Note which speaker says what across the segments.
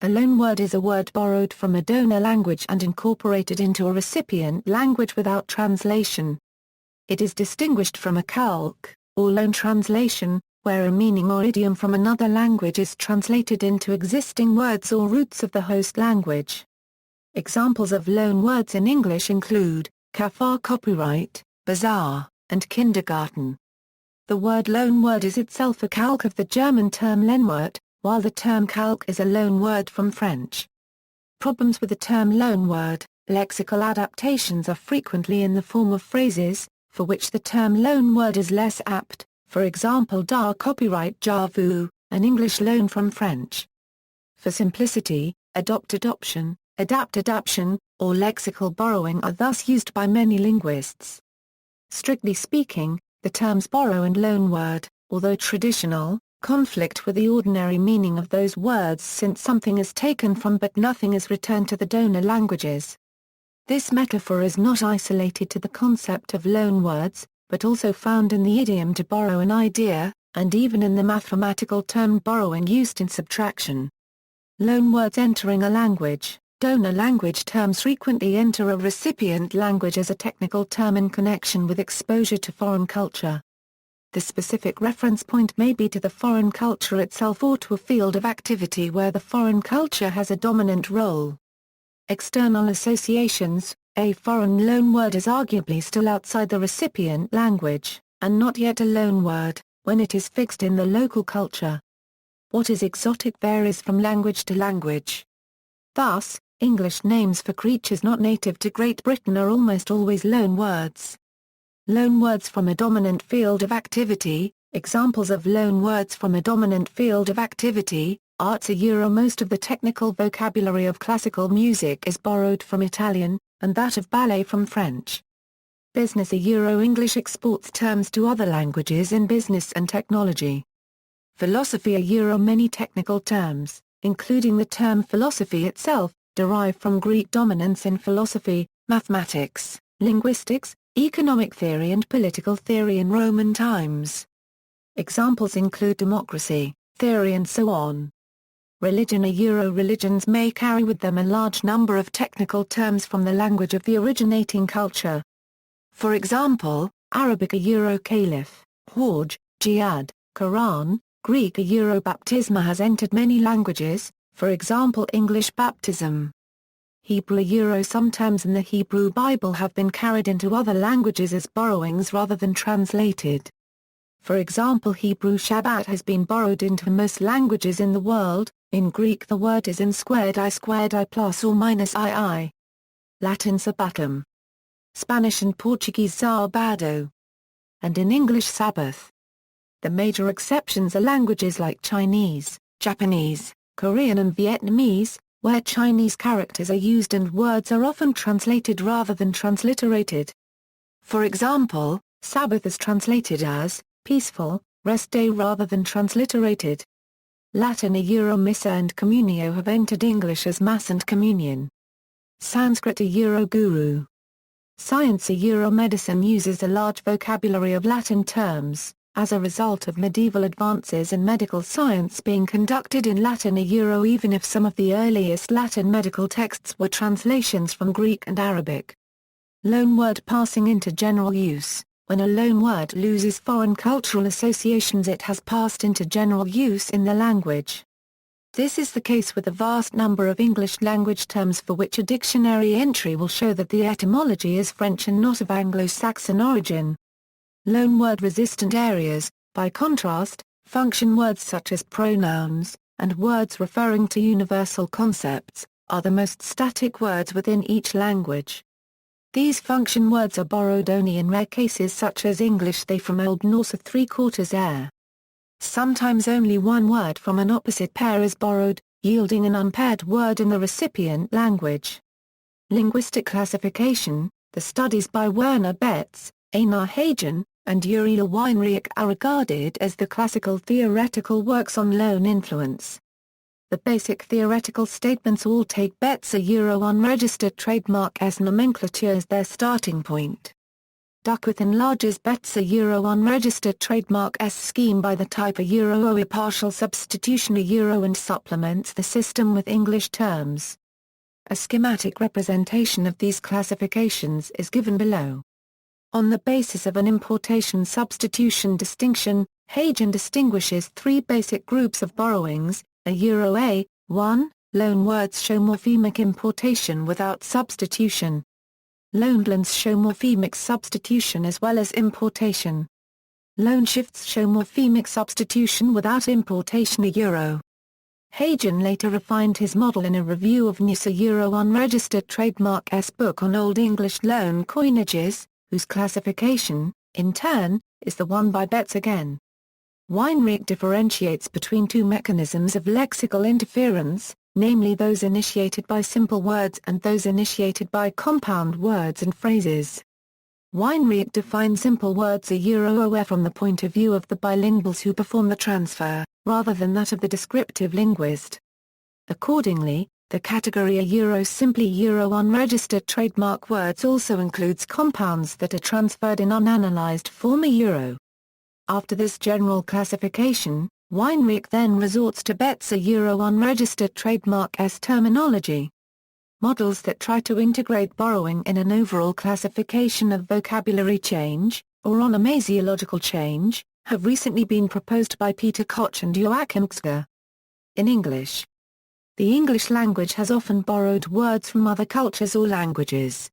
Speaker 1: A loanword is a word borrowed from a donor language and incorporated into a recipient language without translation. It is distinguished from a calque, or loan translation, where a meaning or idiom from another language is translated into existing words or roots of the host language. Examples of loanwords in English include café, copyright, bazaar, and kindergarten. The word loanword is itself a calque of the German term Lehnwort, while the term calque is a loanword from French. Problems with the term loanword: lexical adaptations are frequently in the form of phrases, for which the term loanword is less apt, for example copyright j'avoue, an English loan from French. For simplicity, adoption, adaptation, or lexical borrowing are thus used by many linguists. Strictly speaking, the terms borrow and loanword, although traditional, conflict with the ordinary meaning of those words since something is taken from but nothing is returned to the donor languages. This metaphor is not isolated to the concept of loanwords, but also found in the idiom to borrow an idea, and even in the mathematical term borrowing used in subtraction. Loanwords entering a language: donor language terms frequently enter a recipient language as a technical term in connection with exposure to foreign culture. The specific reference point may be to the foreign culture itself or to a field of activity where the foreign culture has a dominant role. External associations: a foreign loanword is arguably still outside the recipient language, and not yet a loanword, when it is fixed in the local culture. What is exotic varies from language to language. Thus, English names for creatures not native to Great Britain are almost always loanwords. Loanwords from a dominant field of activity: examples of loanwords from a dominant field of activity: arts. Most of the technical vocabulary of classical music is borrowed from Italian, and that of ballet from French. Business. English exports terms to other languages in business and technology. Philosophy. Many technical terms, including the term philosophy itself, derive from Greek dominance in philosophy, mathematics, linguistics, economic theory and political theory in Roman times. Examples include democracy, theory and so on. Religion. Religions may carry with them a large number of technical terms from the language of the originating culture. For example, Arabic. Caliph, Hajj, Jihad, Quran. Greek. Baptisma has entered many languages, for example English baptism. Hebrew. Some terms in the Hebrew Bible have been carried into other languages as borrowings rather than translated. For example, Hebrew Shabbat has been borrowed into most languages in the world. In Greek the word is n squared I plus or minus II. Latin sabbatum. Spanish and Portuguese sábado. And in English Sabbath. The major exceptions are languages like Chinese, Japanese, Korean and Vietnamese, where Chinese characters are used and words are often translated rather than transliterated. For example, Sabbath is translated as peaceful, rest day rather than transliterated. Latin. Missa and communio have entered English as Mass and Communion. Sanskrit. Guru. Science. Medicine uses a large vocabulary of Latin terms, as a result of medieval advances in medical science being conducted in Latin. Even if some of the earliest Latin medical texts were translations from Greek and Arabic. Loanword passing into general use. When a loanword loses foreign cultural associations, it has passed into general use in the language. This is the case with a vast number of English language terms for which a dictionary entry will show that the etymology is French and not of Anglo-Saxon origin. Loanword-resistant areas, by contrast, function words such as pronouns, and words referring to universal concepts, are the most static words within each language. These function words are borrowed only in rare cases such as English they from Old Norse of 3/4 air. Sometimes only one word from an opposite pair is borrowed, yielding an unpaired word in the recipient language. Linguistic classification. The studies by Werner Betz, Einar Hagen, and Uri Weinreich are regarded as the classical theoretical works on loan influence. The basic theoretical statements all take Betz unregistered trademark S nomenclature as their starting point. Duckworth enlarges Bet's a Euro unregistered trademark S scheme by the type a Euro or a partial substitution a Euro and supplements the system with English terms. A schematic representation of these classifications is given below. On the basis of an importation-substitution distinction, Hagen distinguishes three basic groups of borrowings, a Euro A, 1, loanwords show morphemic importation without substitution. Loanblends show morphemic substitution as well as importation. Loanshifts show morphemic substitution without importation a Euro. Hagen later refined his model in a review of New's a Euro unregistered trademark S book on Old English loan coinages, whose classification, in turn, is the one by Betts again. Weinreich differentiates between two mechanisms of lexical interference, namely those initiated by simple words and those initiated by compound words and phrases. Weinreich defines simple words a Euro from the point of view of the bilinguals who perform the transfer, rather than that of the descriptive linguist. Accordingly, the category a Euro simply Euro unregistered trademark words also includes compounds that are transferred in unanalyzed form a Euro. After this general classification, Weinreich then resorts to Bet's a Euro unregistered trademark S terminology. Models that try to integrate borrowing in an overall classification of vocabulary change, or onomasiological change, have recently been proposed by Peter Koch and Joachim Gzger. In English, the English language has often borrowed words from other cultures or languages.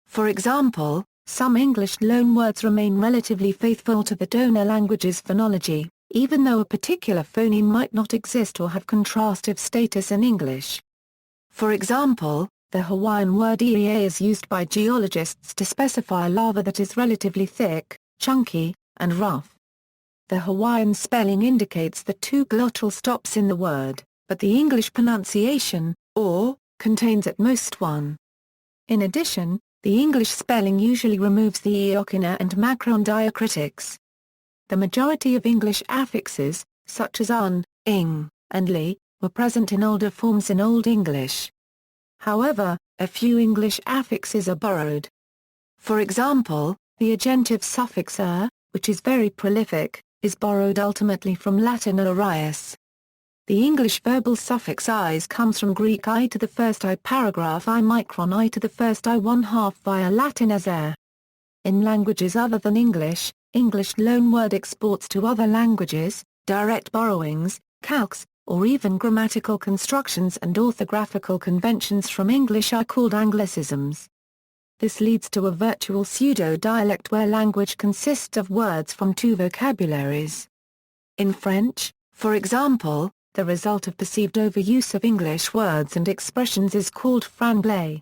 Speaker 1: For example, some English loanwords remain relatively faithful to the donor language's phonology, even though a particular phoneme might not exist or have contrastive status in English. For example, the Hawaiian word ea is used by geologists to specify lava that is relatively thick, chunky, and rough. The Hawaiian spelling indicates the two glottal stops in the word, but the English pronunciation, or, contains at most one. In addition, the English spelling usually removes the eochina and macron diacritics. The majority of English affixes, such as un, ing, and li, were present in older forms in Old English. However, a few English affixes are borrowed. For example, the agentive suffix which is very prolific, is borrowed ultimately from Latin arius. The English verbal suffix "-is" comes from Greek I to the first I paragraph I micron I to the first I 1/2 via Latin as "er". In languages other than English, English loanword exports to other languages, direct borrowings, calques, or even grammatical constructions and orthographical conventions from English are called anglicisms. This leads to a virtual pseudo-dialect where language consists of words from two vocabularies. In French, for example, the result of perceived overuse of English words and expressions is called franglais.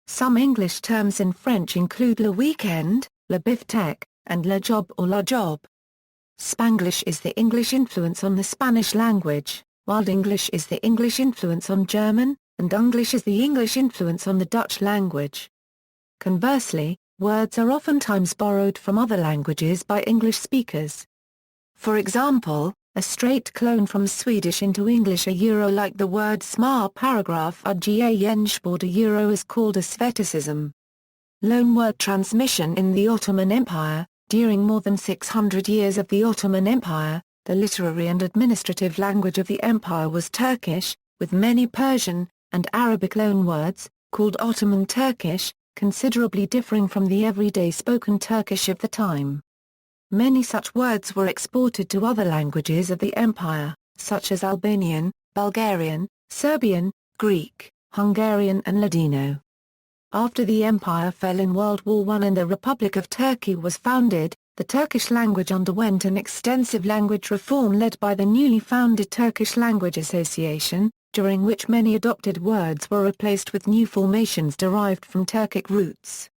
Speaker 1: Some English terms in French include le weekend, le biftec, and le job or la job. Spanglish is the English influence on the Spanish language, while English is the English influence on German, and Unglish is the English influence on the Dutch language. Conversely, words are oftentimes borrowed from other languages by English speakers. For example, a straight clone from Swedish into English a Euro like the word smar paragraph a Euro is called a sveticism. Loanword transmission in the Ottoman Empire. During more than 600 years of the Ottoman Empire, the literary and administrative language of the empire was Turkish, with many Persian and Arabic loanwords, called Ottoman Turkish, considerably differing from the everyday spoken Turkish of the time. Many such words were exported to other languages of the empire, such as Albanian, Bulgarian, Serbian, Greek, Hungarian and Ladino. After the empire fell in World War I and the Republic of Turkey was founded, the Turkish language underwent an extensive language reform led by the newly founded Turkish Language Association, during which many adopted words were replaced with new formations derived from Turkic roots.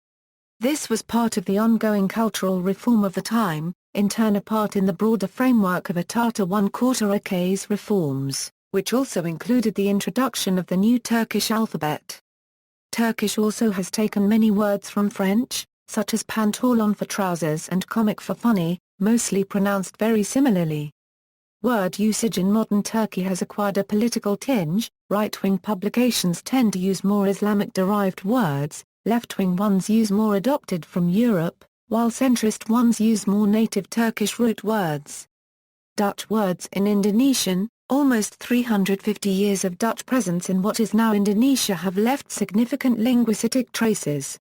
Speaker 1: This was part of the ongoing cultural reform of the time, in turn a part in the broader framework of Atatürk I-4 reforms, which also included the introduction of the new Turkish alphabet. Turkish also has taken many words from French, such as pantolon for trousers and comic for funny, mostly pronounced very similarly. Word usage in modern Turkey has acquired a political tinge. Right-wing publications tend to use more Islamic-derived words, left-wing ones use more adopted from Europe, while centrist ones use more native Turkish root words. Dutch words in Indonesian. Almost 350 years of Dutch presence in what is now Indonesia have left significant linguistic traces.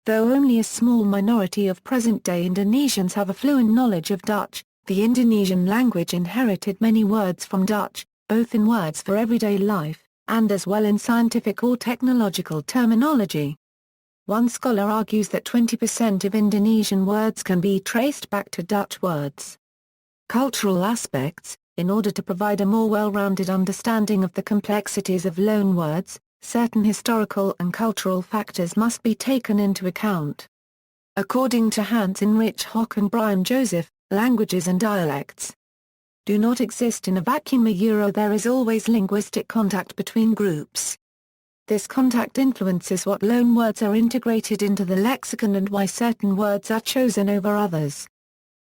Speaker 1: Though only a small minority of present-day Indonesians have a fluent knowledge of Dutch, the Indonesian language inherited many words from Dutch, both in words for everyday life, and as well in scientific or technological terminology. One scholar argues that 20% of Indonesian words can be traced back to Dutch words. Cultural aspects. In order to provide a more well-rounded understanding of the complexities of loanwords, certain historical and cultural factors must be taken into account. According to Hans-Heinrich Hock and Brian Joseph, languages and dialects do not exist in a vacuum. There is always linguistic contact between groups. This contact influences what loanwords are integrated into the lexicon and why certain words are chosen over others.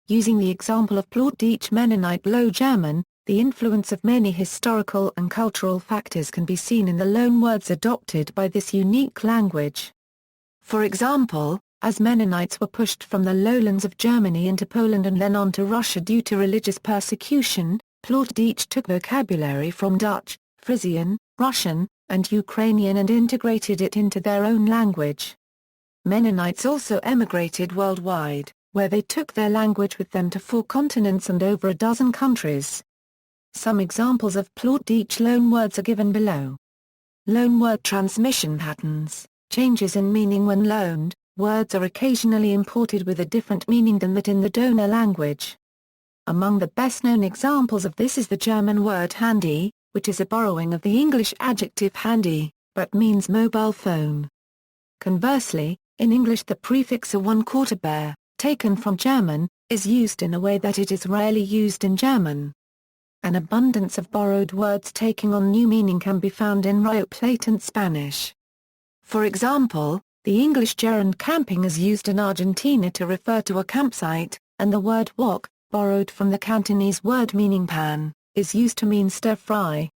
Speaker 1: Using the example of Plattdeutsch Mennonite Low German, the influence of many historical and cultural factors can be seen in the loanwords adopted by this unique language. For example, as Mennonites were pushed from the lowlands of Germany into Poland and then on to Russia due to religious persecution, Plattdeutsch took vocabulary from Dutch, Frisian, Russian, and Ukrainian and integrated it into their own language. Mennonites also emigrated worldwide, where they took their language with them to 4 continents and over a dozen countries. Some examples of Plattdeutsch loanwords are given below. Loanword transmission patterns. Changes in meaning when loaned, words are occasionally imported with a different meaning than that in the donor language. Among the best-known examples of this is the German word handy, which is a borrowing of the English adjective handy, but means mobile phone. Conversely, in English the prefix a 1/4 bear, taken from German, is used in a way that it is rarely used in German. An abundance of borrowed words taking on new meaning can be found in Rioplatent Spanish. For example, the English gerund camping is used in Argentina to refer to a campsite, and the word wok, borrowed from the Cantonese word meaning pan, is used to mean stir-fry.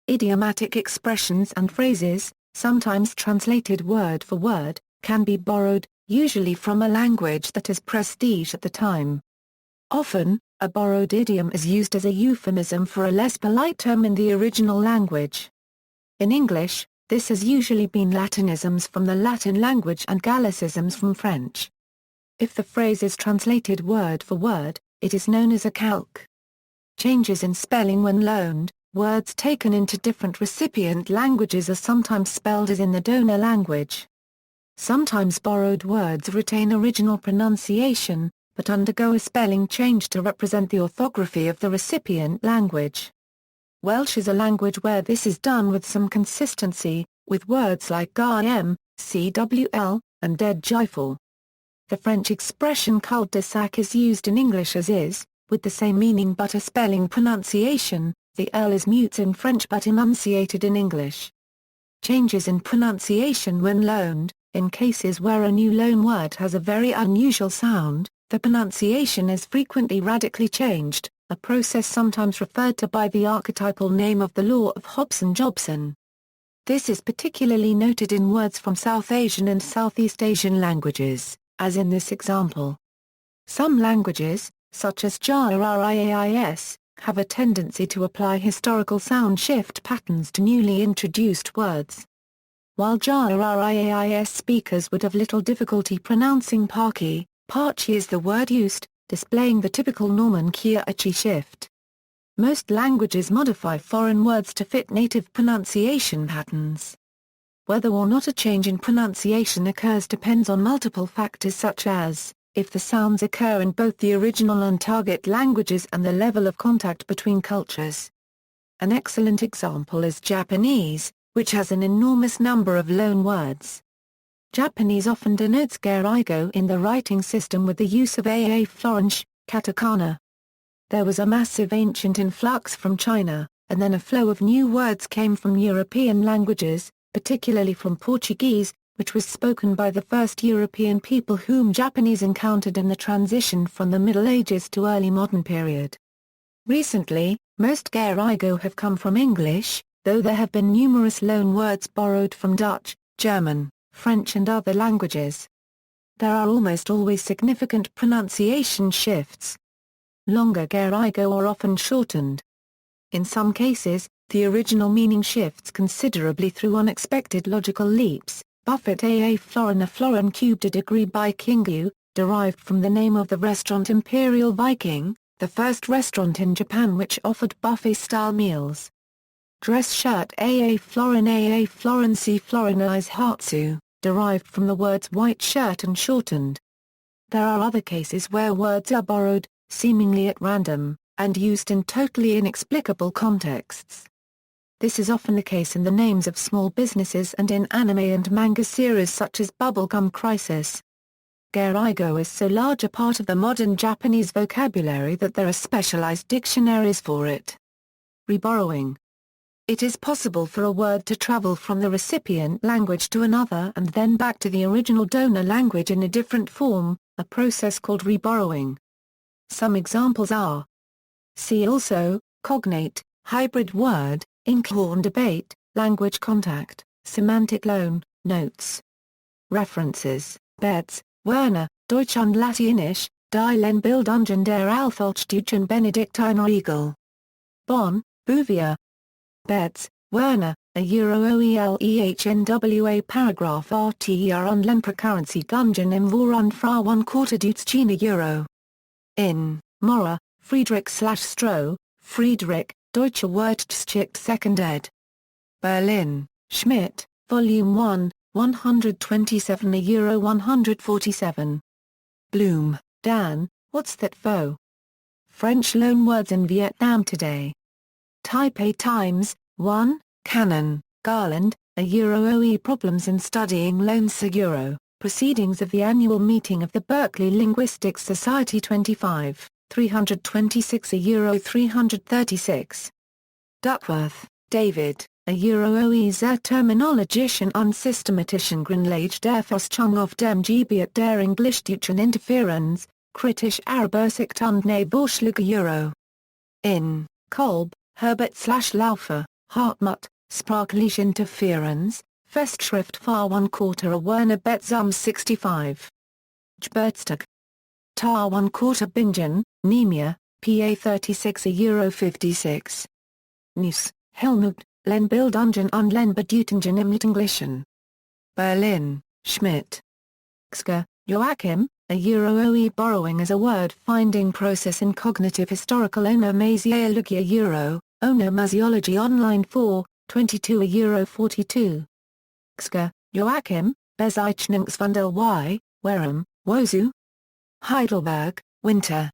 Speaker 1: Idiomatic expressions and phrases, sometimes translated word for word, can be borrowed, usually from a language that has prestige at the time. Often, a borrowed idiom is used as a euphemism for a less polite term in the original language. In English, this has usually been Latinisms from the Latin language and Gallicisms from French. If the phrase is translated word for word, it is known as a calque. Changes in spelling when loaned, words taken into different recipient languages are sometimes spelled as in the donor language. Sometimes borrowed words retain original pronunciation, but undergo a spelling change to represent the orthography of the recipient language. Welsh is a language where this is done with some consistency, with words like gym, cwl, and dead gifle. The French expression cul-de-sac is used in English as is, with the same meaning but a spelling pronunciation. The L is mute in French but enunciated in English. Changes in pronunciation when loaned. In cases where a new loanword has a very unusual sound, the pronunciation is frequently radically changed, a process sometimes referred to by the archetypal name of the law of Hobson-Jobson. This is particularly noted in words from South Asian and Southeast Asian languages, as in this example. Some languages, such as Jariais, have a tendency to apply historical sound shift patterns to newly introduced words. While Jariais speakers would have little difficulty pronouncing parchi is the word used, displaying the typical Norman Kiachi shift. Most languages modify foreign words to fit native pronunciation patterns. Whether or not a change in pronunciation occurs depends on multiple factors such as, if the sounds occur in both the original and target languages and the level of contact between cultures. An excellent example is Japanese, which has an enormous number of loan words. Japanese often denotes gairaigo in the writing system with the use of aa florensh, katakana. There was a massive ancient influx from China, and then a flow of new words came from European languages, particularly from Portuguese, which was spoken by the first European people whom Japanese encountered in the transition from the Middle Ages to early modern period. Recently, most gairaigo have come from English, though there have been numerous loan words borrowed from Dutch, German, French and other languages. There are almost always significant pronunciation shifts. Longer gerigo are often shortened. In some cases, the original meaning shifts considerably through unexpected logical leaps. Buffet a florina florin cubed a degree by Kingu, derived from the name of the restaurant Imperial Viking, the first restaurant in Japan which offered buffet-style meals. Dress shirt a florin c florinize hatsu, derived from the words white shirt and shortened. There are other cases where words are borrowed, seemingly at random, and used in totally inexplicable contexts. This is often the case in the names of small businesses and in anime and manga series such as Bubblegum Crisis. Gerigo is so large a part of the modern Japanese vocabulary that there are specialized dictionaries for it. Reborrowing. It is possible for a word to travel from the recipient language to another and then back to the original donor language in a different form, a process called reborrowing. Some examples are: see also, cognate, hybrid word, inkhorn debate, language contact, semantic loan, notes. References: Betz, Werner, Deutsch und Latinisch, Die Lehnbildungen der Althochdeutschen Benediktiner Regel. Bonn, Bouvier. Betz, Werner, a Euro-OELEHNWA paragraph RTR und Lehnpräkarency-Gungen im Vorrund fra 1/4 Deutschina Euro. In, Mora, Friedrich/Stroh, Friedrich, Deutsche Wortgeschichte 2nd ed. Berlin, Schmidt, Volume 1, 127 Euro 147. Bloom, Dan, What's That Faux? French Loanwords in Vietnam Today. Taipei Times, 1, Cannon, Garland, a Euro-OE Problems in Studying Loans Euro, Proceedings of the Annual Meeting of the Berkeley Linguistics Society 25, 326 Euro 336. Duckworth, David, a Euro-OE zur Terminologischen und systematischen Grundlage der Forschung auf dem Gebiet der Englisch-Deutschen Interferenz, kritisch Arabersicht und Vorschläge Euro. In, Kolb, Herbert/Laufer, Hartmut, Sprachliche Interferenz, Festschrift Far 1/4 Werner Betzum 65. Geburtstag. Tar 1/4 Bingen, Nemia, PA 36 Euro 56. News, Helmut, Lehnbildungen und Lehnbedeutungen im Englischen. Berlin, Schmidt. Xger, Joachim, a Euro-OE borrowing as a word-finding process in cognitive historical onomasiology Euro, Onomasiology Online 4, 22 Euro 42. Xger, Joachim, Bezeichnungswandel y, Wareham, Wozu. Heidelberg, Winter.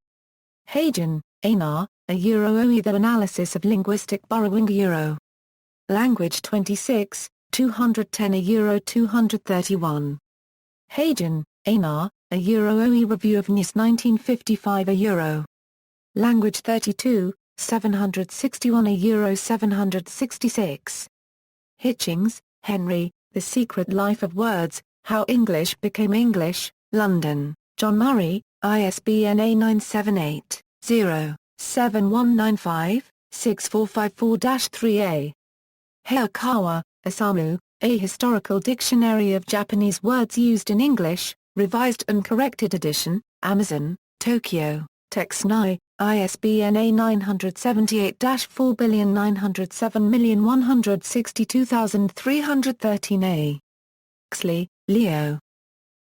Speaker 1: Hagen, Einar, a Euro-OE The Analysis of Linguistic Borrowing Euro. Language 26, 210 Euro 231. Hagen, Einar, a Euro-OE Review of Nis 1955 Euro. Language 32, 761 Euro 766. Hitchings, Henry, The Secret Life of Words, How English Became English, London, John Murray, ISBN A978-0-7195-6454-3A. Hayakawa, Osamu, A Historical Dictionary of Japanese Words Used in English, Revised and Corrected Edition, Amazon, Tokyo, Texnai, ISBN A978-49007162313A. Huxley, Leo.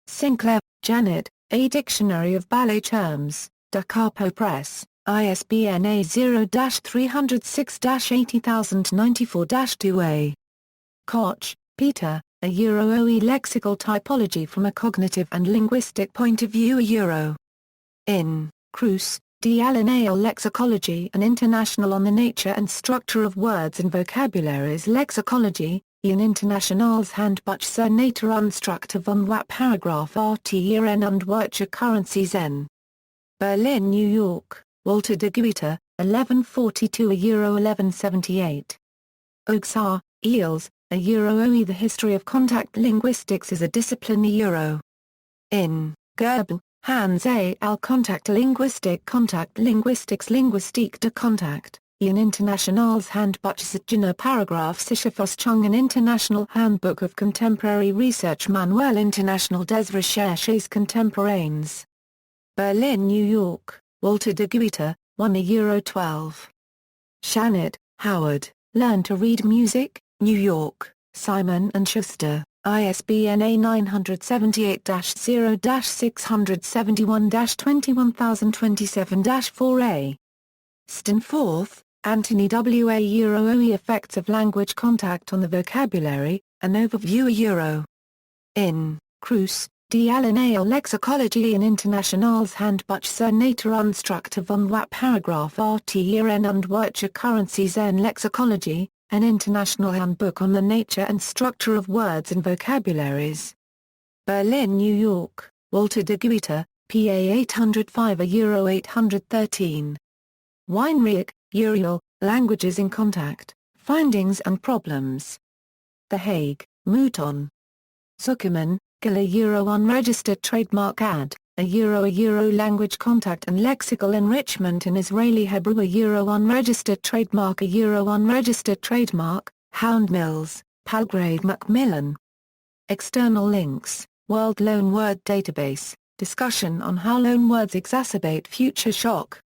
Speaker 1: Sinclair, Janet, A Dictionary of Ballet Terms, Da Capo Press, ISBN A0-306-80094-2A. Koch, Peter, A Euro-OE Lexical Typology from a Cognitive and Linguistic Point of View Euro. In, Cruz, D. Alinale Lexicology and International on the Nature and Structure of Words and Vocabularies Lexicology, Ian Internationals Handbuch zur Natur und Struktur von Wap Paragraph RTRN und Wortcurrencies N. Berlin, New York, Walter de Guita, 1142 Euro 1178. Ogsar, Eels, A Euro-OE The History of Contact Linguistics as a Discipline Euro. In, Goebel, Hans A. Al Contact Linguistique de Contact. Ian Internationals Handbuch Zitjena Paragraph Sicher Forschung an International Handbook of Contemporary Research Manuel International des Recherches Contemporaines. Berlin, New York, Walter de Guita, 1 €12. Shannon, Howard, Learn to Read Music, New York, Simon & Schuster, ISBN A978-0-671-21027-4A. Stanforth, Anthony W. OE Effects of Language Contact on the Vocabulary, An Overview In, Cruz, D. Alinea Lexicology in Internationals Handbuch zur Naturunstructur von Wap Paragraph RTERN und Wörter Currency zern Lexicology, an international handbook on the nature and structure of words and vocabularies. Berlin, New York, Walter de Guita, PA 805 €813. Weinreich, Uriel, Languages in Contact, Findings and Problems. The Hague, Mouton. Zuckerman, Gila Unregistered Trademark Ad, a Language Contact and Lexical Enrichment in Israeli Hebrew a Unregistered Trademark Unregistered Trademark, Hound Mills, Palgrave Macmillan. External links, World Loanword Database, discussion on how loanwords exacerbate future shock.